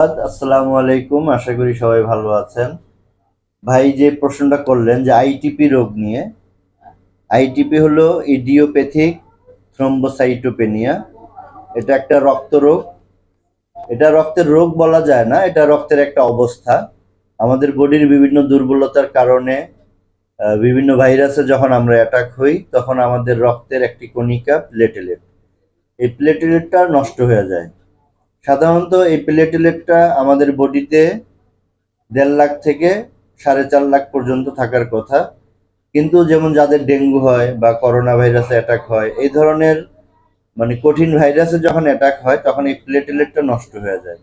আসসালামু আলাইকুম, আশা করি সবাই ভালো আছেন। ভাই যে প্রশ্নটা করলেন যে আইটিপি রোগ নিয়ে, আইটিপি হলো ইডিওপ্যাথিক থ্রম্বোসাইটোপেনিয়া। এটা একটা রক্ত রোগ। এটা রক্তের রোগ বলা যায় না, এটা রক্তের একটা অবস্থা। আমাদের বডির বিভিন্ন দুর্বলতার কারণে বিভিন্ন ভাইরাসে যখন আমরা অ্যাটাক হই তখন আমাদের রক্তের একটি কণিকা প্লেটেলেট, এই প্লেটেলেটটা নষ্ট হয়ে যায়। সাধারণত এই প্লেটেলেটটা আমাদের বডিতে 1.5 লাখ থেকে 4.5 লাখ পর্যন্ত থাকার কথা। কিন্তু যেমন যাদের ডেঙ্গু হয় বা করোনা ভাইরাসে অ্যাটাক হয়, এই ধরনের কঠিন ভাইরাসে যখন অ্যাটাক হয় তখন এই প্লেটেলেটটা নষ্ট হয়ে যায়।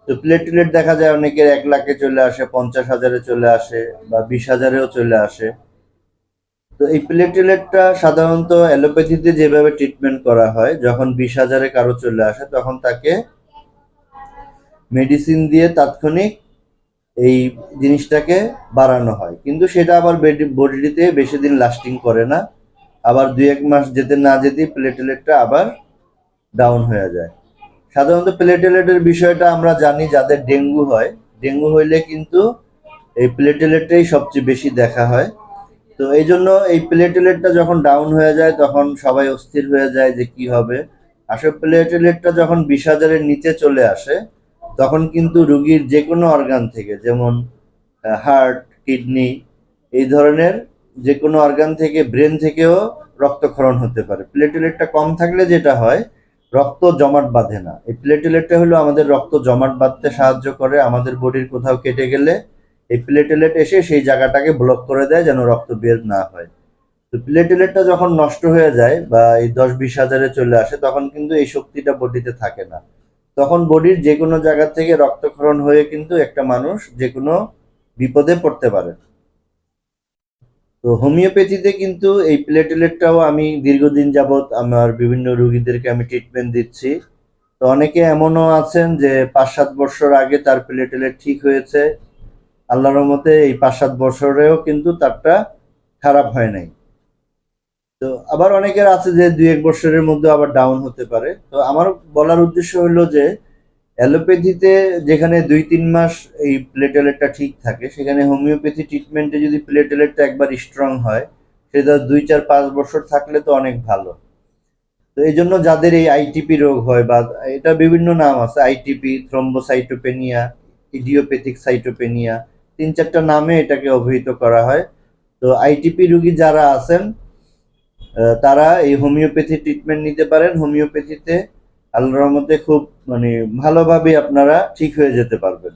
তো প্লেটেলেট দেখা যায় অনেকের 1 লাখে চলে আসে, 50,000-এ চলে আসে বা 20,000-এও চলে আসে। তো এই প্লেটেলেটটা সাধারণত অ্যালোপ্যাথিতে যেভাবে ট্রিটমেন্ট করা হয়, যখন 20,000-এ কারো চলে আসে তখন তাকে মেডিসিন দিয়ে তাৎক্ষণিক এই জিনিসটাকে বাড়ানো হয়, কিন্তু সেটা আবার বডিতে বেশি দিন লাস্টিং করে না। আবার 2-1 মাস যেতে না যেতেই প্লেটেলেটটা আবার ডাউন হয়ে যায়। সাধারণত প্লেটেলেটের বিষয়টা আমরা জানি, যাদের ডেঙ্গু হয়, ডেঙ্গু হইলে কিন্তু এই প্লেটেলেটটাই সবচেয়ে বেশি দেখা হয়। তো এই জন্য এই প্লেটেলেটটা যখন ডাউন হয়ে যায় তখন সবাই অস্থির হয়ে যায় যে কি হবে। আসলে প্লেটেলেটটা যখন 20,000-এর নিচে চলে আসে তখন কিন্তু রুগীর যে কোনো অর্গান থেকে, যেমন হার্ট, কিডনি, এই ধরনের যে কোনো অর্গান থেকে, ব্রেন থেকেও রক্তক্ষরণ হতে পারে। প্লেটেলেটটা কম থাকলে যেটা হয়, রক্ত জমাট বাঁধে না। এই প্লেটেলেটটা হলো আমাদের রক্ত জমাট বাঁধতে সাহায্য করে। আমাদের বডির কোথাও কেটে গেলে এই প্লেটেলেট এসে সেই জায়গাটাকে ব্লক করে দেয় যেন রক্ত বের না হয়। তো প্লেটেলেটটা যখন নষ্ট হয়ে যায় বা এই 10-20 হাজারে চলে আসে তখন কিন্তু এই শক্তিটা বডিতে থাকে না। তখন বডির যে কোনো জায়গা থেকে রক্তক্ষরণ হয়ে কিন্তু একটা মানুষ যে কোনো বিপদে পড়তে পারে। তো হোমিওপ্যাথিতে কিন্তু এই প্লেটেলেটটাও আমি দীর্ঘদিন যাবৎ আমার বিভিন্ন রোগীদেরকে আমি ট্রিটমেন্ট দিচ্ছি। তো অনেকে এমনও আছেন যে 5-7 বছর আগে তার প্লেটেলেট ঠিক হয়েছে। আল্লাহর রহমতে এই 5-7 বছরেও কিন্তু তারটা খারাপ হয় নাই। তো আবার অনেকের আছে যে 2-1 বছরের মধ্যে আবার ডাউন হতে পারে। তো আমার বলার উদ্দেশ্য হলো যে অ্যালোপ্যাথিতে যেখানে 2-3 মাস এই প্লেটেলেটটা ঠিক থাকে, সেখানে হোমিওপ্যাথি ট্রিটমেন্টে যদি প্লেটেলেটটা একবার স্ট্রং হয়, সেটা 2-4-5 বছর থাকলে তো অনেক ভালো। তো এই জন্য যাদের এই আইটিপি রোগ হয়, বা এটা বিভিন্ন নাম আছে, আইটিপি, থ্রম্বোসাইটোপেনিয়া, ইডিওপ্যাথিক সাইটোপেনিয়া, 3-4টা নামে এটাকে অভিহিত করা হয়। তো আইটিপি রোগী যারা আছেন তারা এই হোমিওপ্যাথি ট্রিটমেন্ট নিতে পারেন। হোমিওপ্যাথিতে আল্লাহর রহমতে খুব ভালোভাবে আপনারা ঠিক হয়ে যেতে পারবেন।